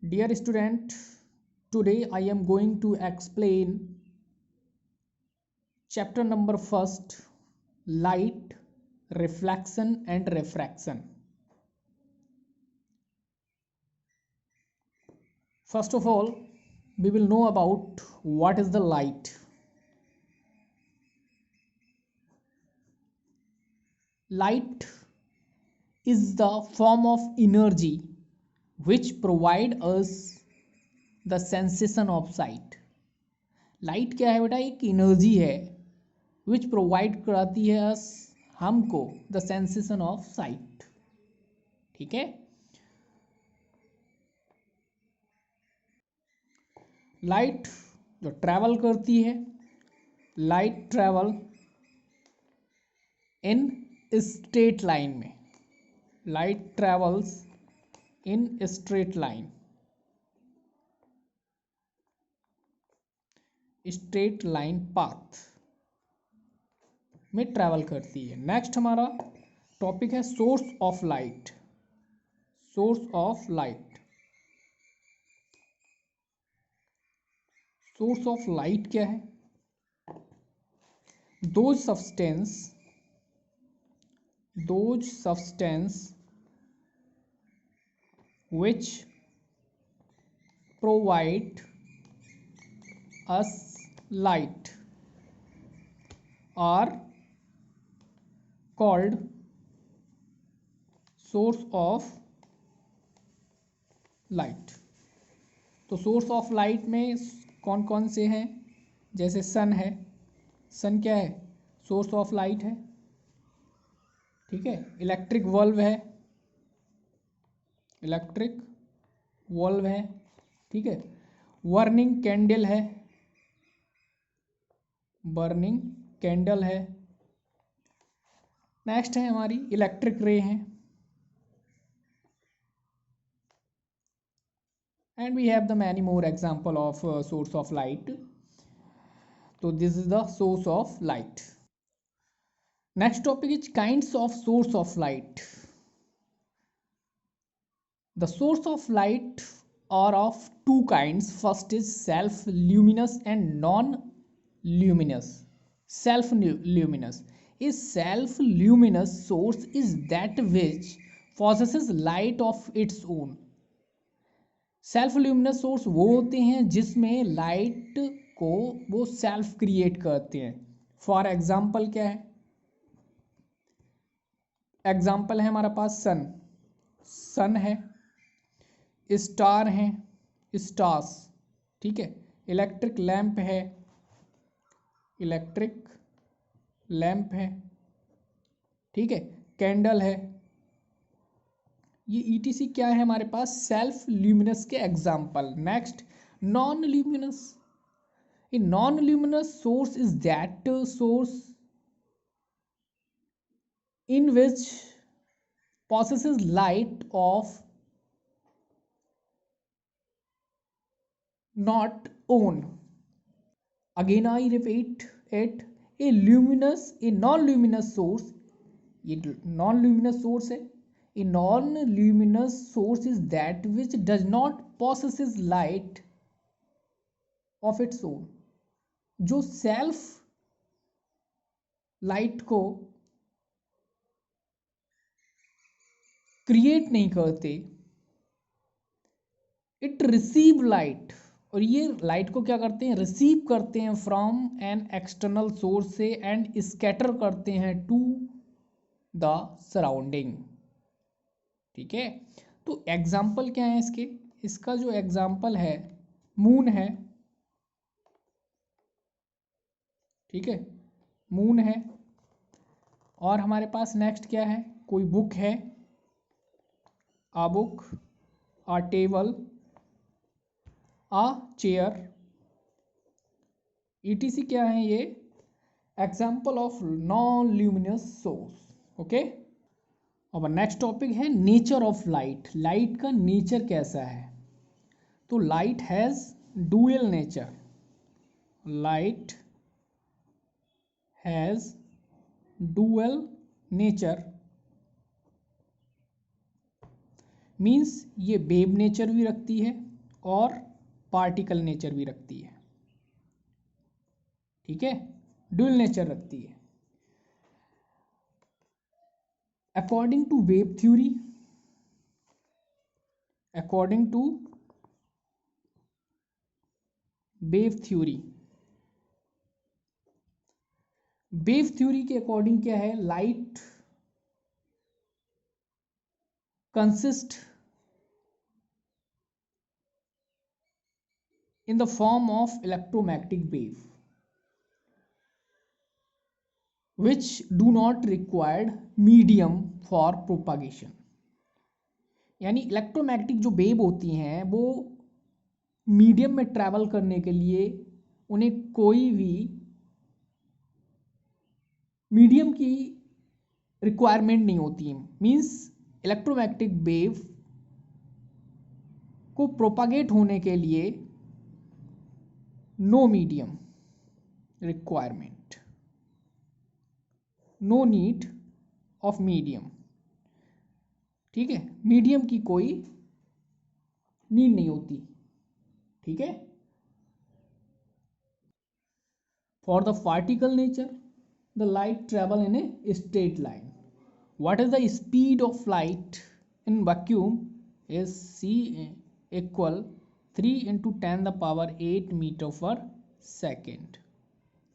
Dear student, today I am going to explain chapter number first, light, reflection and refraction. First of all, we will know about what is the light. Light is the form of energy which provide us the sensation of sight. Light क्या है बेटा? एक energy है which provide कराती है अस हमको the sensation of site. ठीक है. लाइट जो ट्रैवल करती है, light travel in straight line में. Light travels in straight line, straight line path में ट्रैवल करती है. नेक्स्ट हमारा टॉपिक है source of light. Source of light. Source of light क्या है? Those substance which provide us light are called source of light. तो source of light में कौन कौन से हैं? जैसे सन है. सन क्या है? सोर्स ऑफ लाइट है. ठीक है. इलेक्ट्रिक बल्ब है. इलेक्ट्रिक बल्ब है. ठीक है. बर्निंग कैंडल है. बर्निंग कैंडल है. नेक्स्ट है हमारी इलेक्ट्रिक रे है. And we have the many more example of source of light. तो this is the source of light. Next topic is kinds of source of light. The source of light are of two kinds. First is self-luminous and non-luminous. Self-luminous. A self-luminous source is that which possesses light of its own. Self-luminous source वो होते हैं जिसमें light को वो self create करते हैं. For example क्या है? एग्जाम्पल है हमारा पास सन. सन है, स्टार हैं, स्टार्स. ठीक है. इलेक्ट्रिक लैंप है, इलेक्ट्रिक लैंप है. ठीक है. कैंडल है. ये ईटीसी क्या है हमारे पास? सेल्फ ल्यूमिनस के example. Next non luminous. A non luminous source is that source in which possesses light of not own. Again I repeat it. A non-luminous source. ये non-luminous source है. A non-luminous source is that which does not possesses light of its own. जो self light को create नहीं करते. It receive light. और ये light को क्या करते हैं? रिसीव करते हैं फ्रॉम एन एक्सटर्नल सोर्स से एंड स्कैटर करते हैं टू द सराउंडिंग. ठीक है. तो एग्जाम्पल क्या है इसके? इसका जो एग्जाम्पल है मून है. ठीक है. मून है. और हमारे पास नेक्स्ट क्या है? कोई बुक है. A book, a table, a chair, etc. क्या है ये? Example of non luminous source. Okay. अब नेक्स्ट टॉपिक है नेचर ऑफ लाइट. लाइट का नेचर कैसा है? तो light has dual nature. Light has dual nature means ये वेव नेचर भी रखती है और पार्टिकल नेचर भी रखती है, ठीक है, ड्यूल नेचर रखती है। According to wave theory, according to wave theory, wave theory के अकॉर्डिंग क्या है, light consist in the form of electromagnetic wave which do not require medium for propagation। यानी इलेक्ट्रोमैग्नेटिक जो वेव होती हैं वो मीडियम में ट्रैवल करने के लिए उन्हें कोई भी मीडियम की रिक्वायरमेंट नहीं होती है। मीन्स इलेक्ट्रोमैग्नेटिक वेव को प्रोपागेट होने के लिए no medium requirement, no need of medium, ठीक है, मीडियम की कोई नीड नहीं होती, ठीक है। For the particle nature the light travel in a straight line. What is the speed of light in vacuum is c equal 3 × 10⁸ metre per second.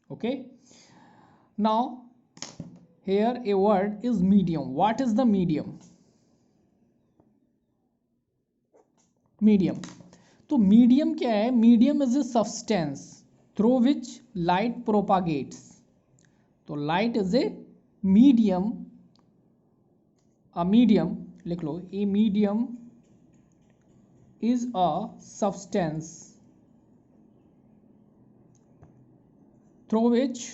Okay, now here a word is medium. What is the medium? Medium, तो medium क्या है, medium is a substance through which light propagates। तो light is a medium, a medium लिख लो, a medium is a substance through which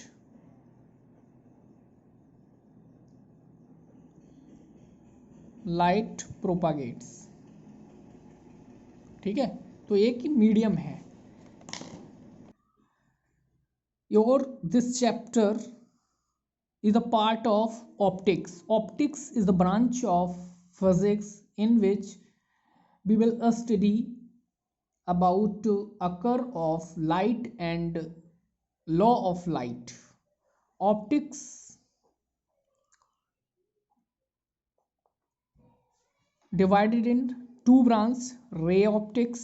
light propagates, ठीक है, तो एक मीडियम है। Your this chapter is a part of optics. Optics is the branch of physics in which we will study about occur of light and law of light. Optics divided in two branches, ray optics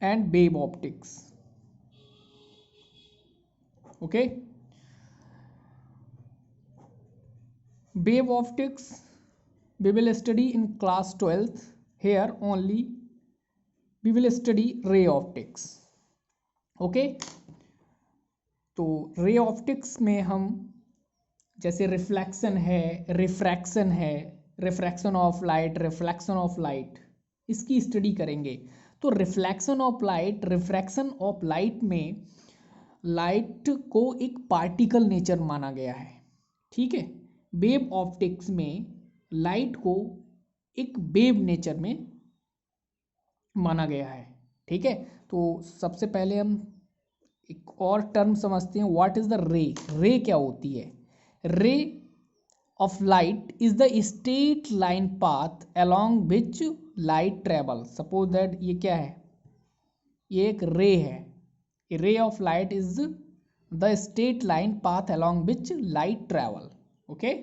and wave optics। okay, wave optics we will study in class 12th। here only we will study ray optics। okay, तो ray optics में हम जैसे reflection है, refraction है, refraction of light, reflection of light, इसकी study करेंगे। तो reflection of light, refraction of light में लाइट को एक पार्टिकल नेचर माना गया है, ठीक है। वेव ऑप्टिक्स में लाइट को एक वेव नेचर में माना गया है, ठीक है। तो सबसे पहले हम एक और टर्म समझते हैं, व्हाट इज द रे। रे क्या होती है, ray of light is the straight line path along which light travel. Suppose that ये क्या है, ये एक रे है। A ray of light is the straight line path along which light travel. Okay,